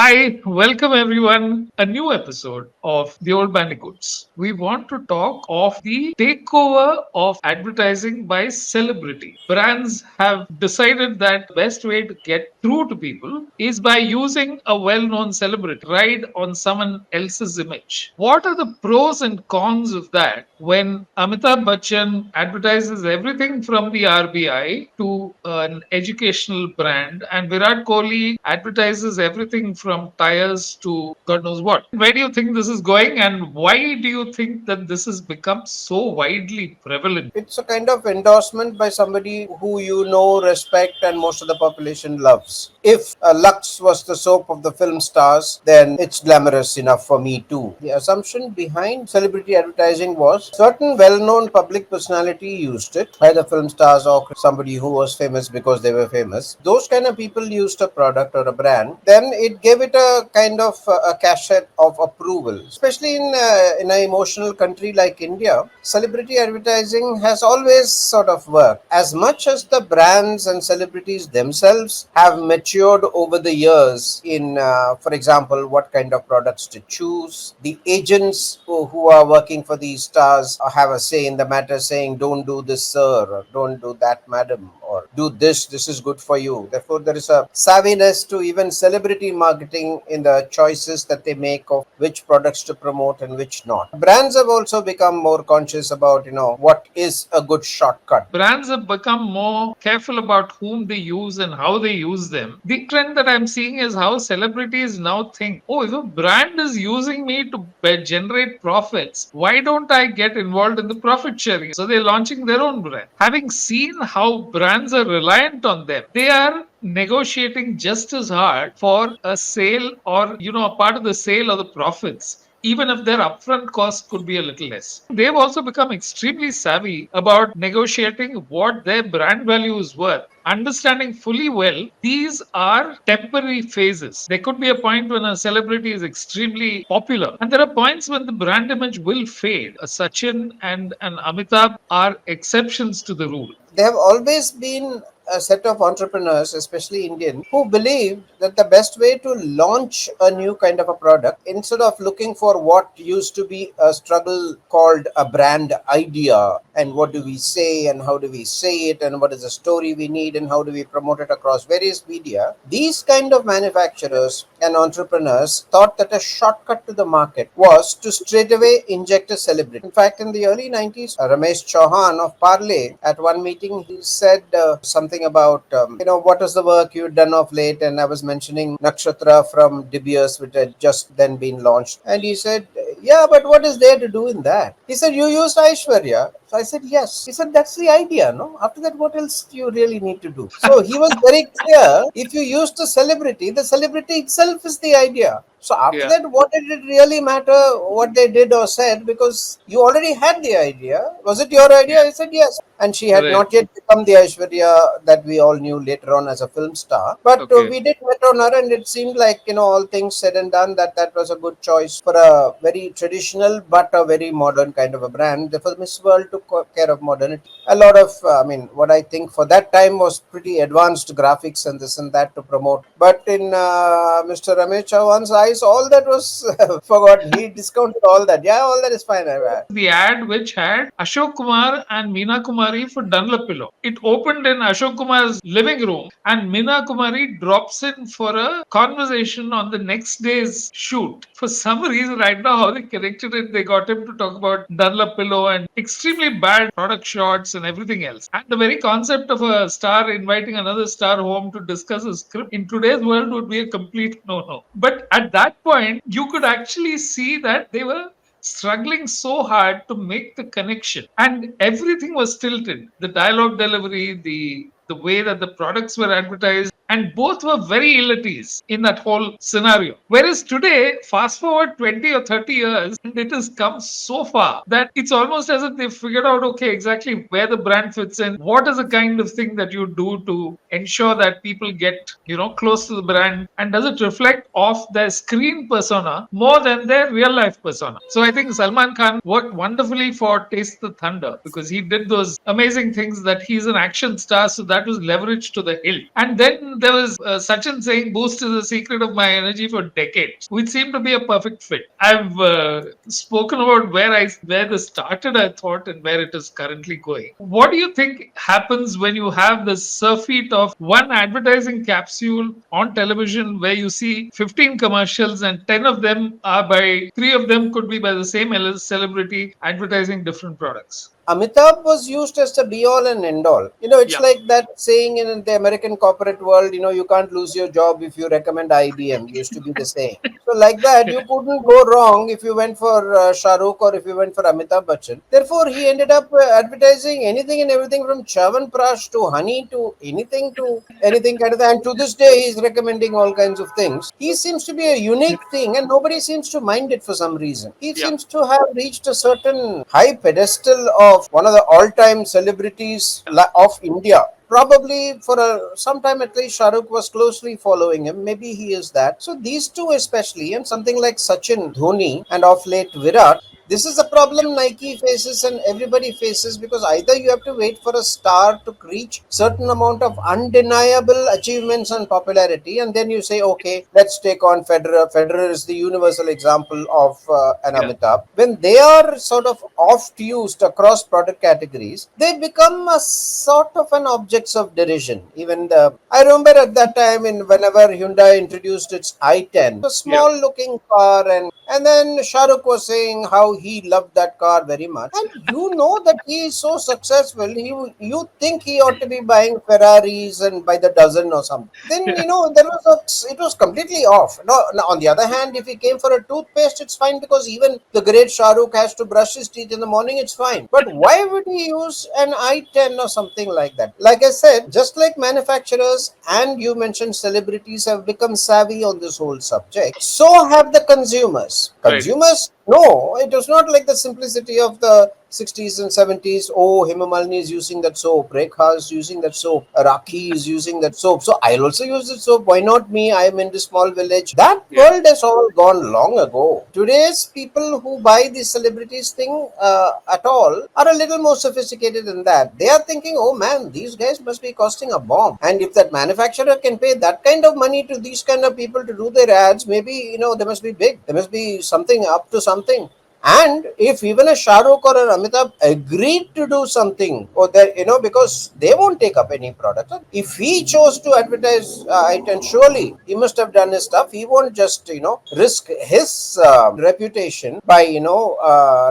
Hi, welcome everyone. A new episode of The Old Bandicoots. We want to talk of the takeover of advertising by celebrity. Brands have decided that the best way to get through to people is by using a well-known celebrity, ride on someone else's image. What are the pros and cons of that when Amitabh Bachchan advertises everything from the RBI to an educational brand and Virat Kohli advertises everything from tires to God knows what? Where do you think this is going and why do you think that this has become so widely prevalent? It's a kind of endorsement by somebody who you know, respect, and most of the population loves. If Lux was the soap of the film stars, then it's glamorous enough for me too. The assumption behind celebrity advertising was certain well known public personality used it, either film stars or somebody who was famous because they were famous. Those kind of people used a product or a brand, then it gave it a kind of a cachet of approval, especially in an emotional country like India. Celebrity advertising has always sort of worked. As much as the brands and celebrities themselves have matured over the years in, for example, what kind of products to choose, the agents who are working for these stars have a say in the matter, saying, don't do this, sir, or don't do that, madam, or do this is good for you. Therefore, there is a savviness to even celebrity marketing in the choices that they make of which products to promote and which not. Brands have also become more conscious about, what is a good shortcut. Brands have become more careful about whom they use and how they use them. The trend that I'm seeing is how celebrities now think, oh, if a brand is using me to generate profits, why don't I get involved in the profit sharing? So they're launching their own brand. Having seen how brands are reliant on them, they are negotiating just as hard for a sale or a part of the sale or the profits, even if their upfront cost could be a little less. They've also become extremely savvy about negotiating what their brand value is worth, understanding fully well these are temporary phases. There could be a point when a celebrity is extremely popular, and there are points when the brand image will fade. A Sachin and an Amitabh are exceptions to the rule. There have always been a set of entrepreneurs, especially Indian, who believed that the best way to launch a new kind of a product, instead of looking for what used to be a struggle called a brand idea, and what do we say and how do we say it and what is the story we need and how do we promote it across various media, these kind of manufacturers and entrepreneurs thought that a shortcut to the market was to straight away inject a celebrity. In fact, in the early 90s, Ramesh Chauhan of Parle, at one meeting, he said something about, what was the work you'd done of late? And I was mentioning Nakshatra from De Beers, which had just then been launched. And he said, yeah, but what is there to do in that? He said, you used Aishwarya. So I said, yes. He said, that's the idea, no? After that, what else do you really need to do? So he was very clear. If you use the celebrity itself is the idea. So after Yeah, that, what did it really matter what they did or said? Because you already had the idea. Was it your idea? yeah, I said yes. And she had right. not yet become the Aishwarya that we all knew later on as a film star. But Okay. we did met on her, and it seemed like, all things said and done, that was a good choice for a very traditional but a very modern kind of a brand. Therefore, Miss World took care of modernity. A lot of, what I think for that time was pretty advanced graphics and this and that to promote. But in Mr. Ramesh Chauhan's eyes, all that was forgotten. He discounted all that. Yeah, all that is fine. The ad which had Ashok Kumar and Meena Kumari for Dunlopillo. It opened in Ashok Kumar's living room and Meena Kumari drops in for a conversation on the next day's shoot. For some reason, I don't know how they connected it. They got him to talk about Dunlopillo and extremely bad product shots and everything else. And the very concept of a star inviting another star home to discuss a script in today's world would be a complete no-no. But at that point, you could actually see that they were struggling so hard to make the connection and everything was tilted, the dialogue delivery, the way that the products were advertised, and both were very ill at ease in that whole scenario. Whereas today, fast forward 20 or 30 years, and it has come so far that it's almost as if they've figured out, okay, exactly where the brand fits in, what is the kind of thing that you do to ensure that people get, close to the brand, and does it reflect off their screen persona more than their real life persona. So I think Salman Khan worked wonderfully for Taste the Thunder because he did those amazing things that he's an action star, so that was leveraged to the hilt. And then There was Sachin saying, "Boost is the secret of my energy" for decades, which seemed to be a perfect fit. I've spoken about where this started, I thought, and where it is currently going. What do you think happens when you have the surfeit of one advertising capsule on television where you see 15 commercials and 10 of them are by three of them could be by the same celebrity advertising different products? Amitabh was used as the be all and end all. It's Yeah. like that saying in the American corporate world, you can't lose your job if you recommend IBM, used to be the saying. So, like that, you couldn't go wrong if you went for Shah Rukh or if you went for Amitabh Bachchan. Therefore, he ended up advertising anything and everything from Chavan to honey to anything kind of that. And to this day, he's recommending all kinds of things. He seems to be a unique thing, and nobody seems to mind it for some reason. He Yeah. seems to have reached a certain high pedestal of one of the all-time celebrities of India. Probably for some time at least, Shah Rukh was closely following him. Maybe he is that. So these two especially, and something like Sachin, Dhoni, and of late Virat, this is a problem Nike faces and everybody faces, because either you have to wait for a star to reach certain amount of undeniable achievements and popularity, and then you say, okay, let's take on Federer. Federer is the universal example of an Yeah. Amitabh. When they are sort of oft used across product categories, they become a sort of an objects of derision. Even I remember at that time, in whenever Hyundai introduced its i10, a Yeah. small looking car, and then Shah Rukh was saying how he loved that car very much. And you know that he is so successful, you think he ought to be buying Ferraris and by the dozen or something. Then Yeah. it was completely off. No, now, on the other hand, if he came for a toothpaste, it's fine, because even the great Shah Rukh has to brush his teeth in the morning. It's fine. But why would he use an i10 or something like that? Like I said, just like manufacturers and you mentioned celebrities have become savvy on this whole subject, so have the consumers. Right. Consumers, no, it was not like the simplicity of the 60s and 70s. Oh, Hema Malini is using that soap, Rekha is using that soap, Rakhi is using that soap, so I'll also use the soap. Why not me? I am in this small village. That Yeah. world has all gone long ago. Today's people who buy the celebrities thing at all are a little more sophisticated than that. They are thinking, oh man, these guys must be costing a bomb. And if that manufacturer can pay that kind of money to these kind of people to do their ads, maybe, they must be big. There must be something up to something. And if even a Shah Rukh or an Amitabh agreed to do something, or that, because they won't take up any product. If he chose to advertise it, and surely he must have done his stuff. He won't just, risk his reputation by,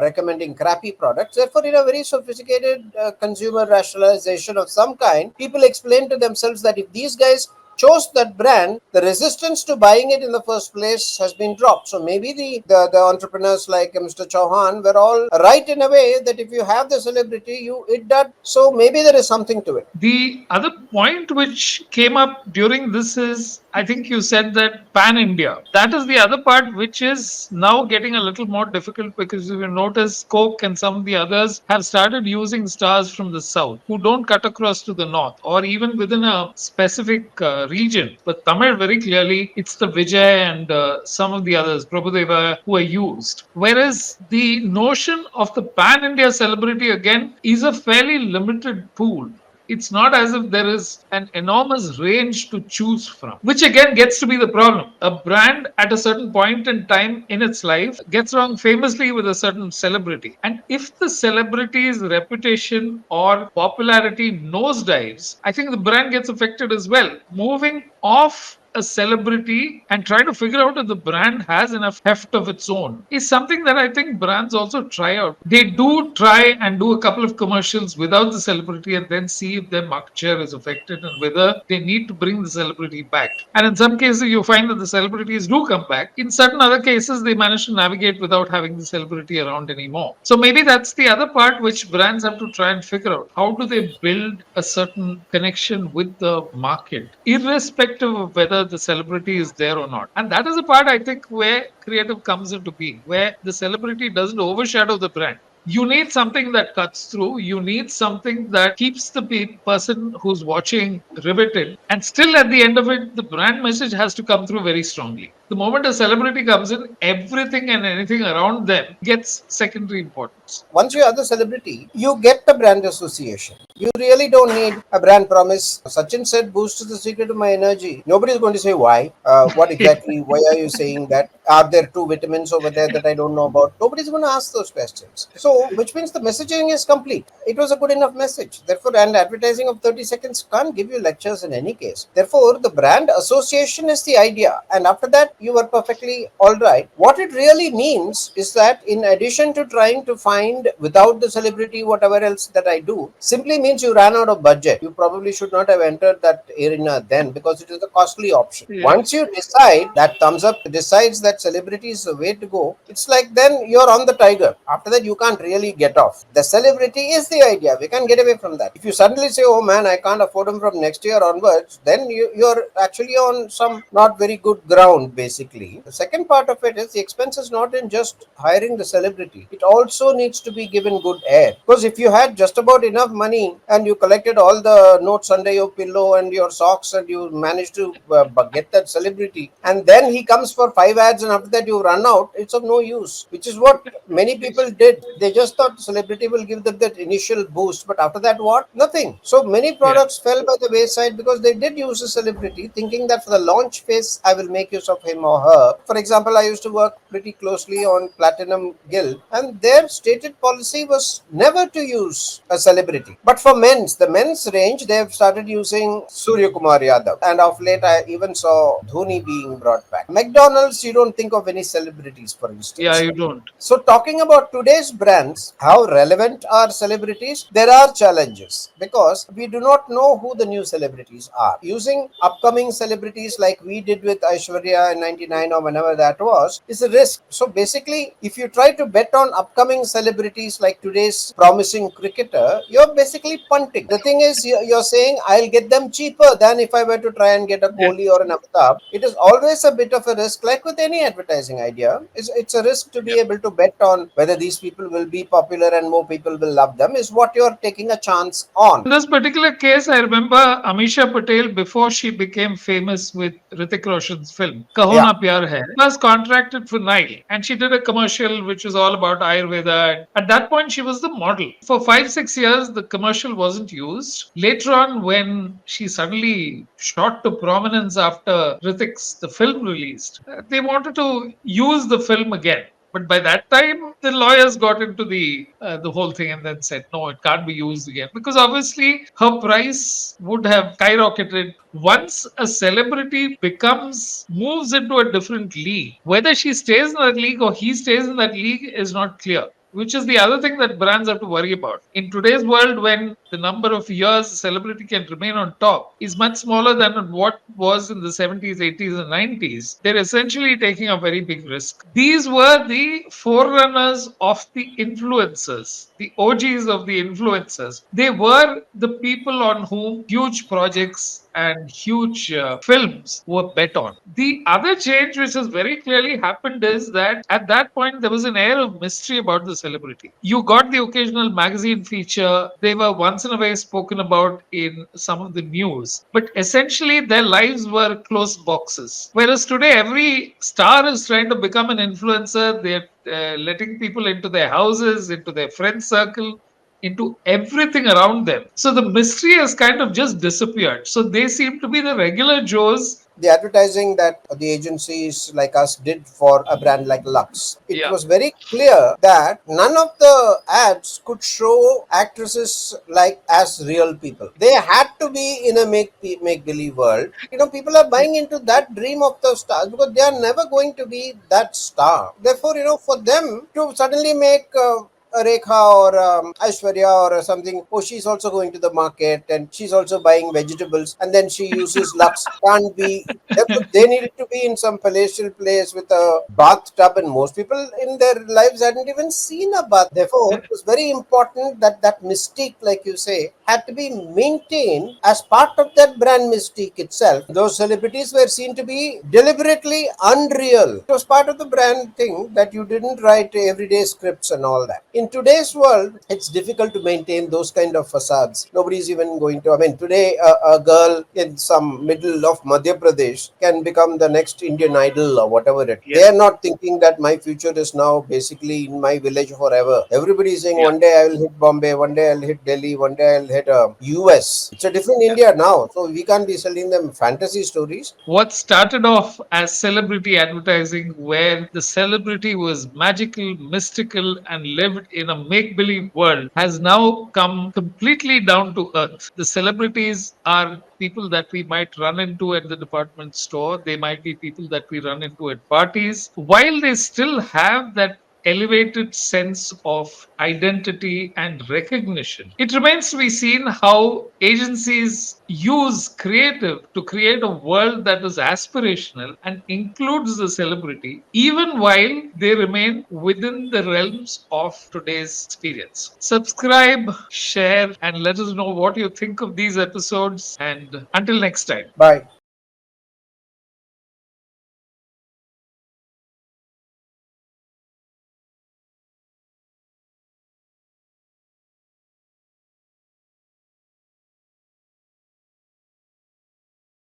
recommending crappy products. Therefore, in a very sophisticated consumer rationalization of some kind, people explain to themselves that if these guys chose that brand, the resistance to buying it in the first place has been dropped. So maybe the entrepreneurs like Mr. Chauhan were all right in a way that if you have the celebrity, you eat that. So maybe there is something to it. The other point which came up during this is, I think you said that pan India. That is the other part which is now getting a little more difficult, because if you notice, Coke and some of the others have started using stars from the south who don't cut across to the north or even within a specific region. But Tamil, very clearly, it's the Vijay and some of the others, Prabhudeva, who are used. Whereas the notion of the pan India celebrity again is a fairly limited pool. It's not as if there is an enormous range to choose from, which again gets to be the problem. A brand at a certain point in time in its life gets wrong famously with a certain celebrity. And if the celebrity's reputation or popularity nosedives, I think the brand gets affected as well. Moving off a celebrity and try to figure out if the brand has enough heft of its own is something that I think brands also try out. They do try and do a couple of commercials without the celebrity and then see if their market share is affected and whether they need to bring the celebrity back. And in some cases, you find that the celebrities do come back. In certain other cases, they manage to navigate without having the celebrity around anymore. So maybe that's the other part which brands have to try and figure out. How do they build a certain connection with the market, irrespective of whether the celebrity is there or not? And that is a part I think where creative comes into being, where the celebrity doesn't overshadow the brand. You need something that cuts through. You need something that keeps the person who's watching riveted. And still, at the end of it, the brand message has to come through very strongly. The moment a celebrity comes in, everything and anything around them gets secondary importance. Once you are the celebrity, you get the brand association. You really don't need a brand promise. Sachin said, "Boost is the secret to my energy." Nobody is going to say why. What exactly? Why are you saying that? Are there two vitamins over there that I don't know about? Nobody's going to ask those questions. So, which means the messaging is complete. It was a good enough message. Therefore, and advertising of 30 seconds can't give you lectures in any case. Therefore, the brand association is the idea. And after that, you were perfectly all right. What it really means is that in addition to trying to find without the celebrity whatever else that I do, simply means you ran out of budget. You probably should not have entered that arena then because it is a costly option. Yeah. Once you decide that thumbs up decides that celebrity is the way to go, it's like then you're on the tiger. After that, you can't really get off. The celebrity is the idea. We can't get away from that. If you suddenly say, "Oh man, I can't afford him from next year onwards," then you're actually on some not very good ground, basically. The second part of it is the expense is not in just hiring the celebrity, it also needs to be given good air. Because if you had just about enough money and you collected all the notes under your pillow and your socks and you managed to get that celebrity, and then he comes for 5 ads and after that you run out, it's of no use, which is what many people did. They just thought celebrity will give them that initial boost, but after that, what? Nothing. So many Yeah. products fell by the wayside because they did use a celebrity, thinking that for the launch phase, I will make use of him or her. For example, I used to work pretty closely on Platinum Guild, and their stated policy was never to use a celebrity. But for the men's range, they have started using Surya Kumar Yadav, and of late, I even saw Dhoni being brought back. McDonald's, you don't think of any celebrities, for Yeah, instance. you don't. So, talking about today's brands, how relevant are celebrities? There are challenges because we do not know who the new celebrities are. Using upcoming celebrities like we did with Aishwarya in 99 or whenever that was is a risk. So, basically, if you try to bet on upcoming celebrities like today's promising cricketer, you're basically punting. The thing is, you're saying, I'll get them cheaper than if I were to try and get a Yeah. Kohli or an Amitabh. It is always a bit of a risk, like with any advertising idea. It's a risk to Yeah. be able to bet on whether these people will be popular and more people will love them, is what you're taking a chance on. In this particular case, I remember Amisha Patel before she became famous with Hrithik Roshan's film Kaho Yeah. Na Pyar Hai was contracted for Nile, and she did a commercial which was all about Ayurveda. And at that point, she was the model. For 5-6 years, the commercial wasn't used. Later on, when she suddenly shot to prominence after Hrithik's the film released, they wanted to use the film again. But by that time, the lawyers got into the whole thing and then said, no, it can't be used again because obviously her price would have skyrocketed once a celebrity becomes moves into a different league. Whether she stays in that league or he stays in that league is not clear, which is the other thing that brands have to worry about. In today's world, when the number of years a celebrity can remain on top is much smaller than what was in the 70s, 80s, and 90s, they're essentially taking a very big risk. These were the forerunners of the influencers, the OGs of the influencers. They were the people on whom huge projects and huge films were bet on. The other change, which has very clearly happened, is that at that point there was an air of mystery about the celebrity. You got the occasional magazine feature, they were once in a way spoken about in some of the news, but essentially their lives were closed boxes. Whereas today, every star is trying to become an influencer, they're letting people into their houses, into their friend circle, into everything around them. So the mystery has kind of just disappeared. So they seem to be the regular Joes. The advertising that the agencies like us did for a brand like Lux, it Yeah. was very clear that none of the ads could show actresses like as real people. They had to be in a make believe world. People are buying into that dream of the stars because they are never going to be that star. Therefore, for them to suddenly make a Rekha or Aishwarya or something. Oh, she's also going to the market and she's also buying vegetables, and then she uses Lux. Can't be. Therefore, they needed to be in some palatial place with a bathtub, and most people in their lives hadn't even seen a bath. Therefore, it was very important that that mystique, like you say, had to be maintained as part of that brand mystique itself. Those celebrities were seen to be deliberately unreal. It was part of the brand thing that you didn't write everyday scripts and all that. in today's world, it's difficult to maintain those kind of facades. Nobody's even going to. I mean, today a girl in some middle of Madhya Pradesh can become the next Indian Idol or whatever it. They are Yes. not thinking that my future is now basically in my village forever. Everybody is saying Yeah. one day I will hit Bombay, one day I'll hit Delhi, one day I'll hit US. It's a different Yeah. India now, so we can't be selling them fantasy stories. What started off as celebrity advertising, where the celebrity was magical, mystical, and lived in a make believe world, has now come completely down to earth. The celebrities are people that we might run into at the department store, they might be people that we run into at parties, while they still have that elevated sense of identity and recognition. It remains to be seen how agencies use creative to create a world that is aspirational and includes the celebrity, even while they remain within the realms of today's experience. Subscribe, share, and let us know what you think of these episodes. And until next time. Bye.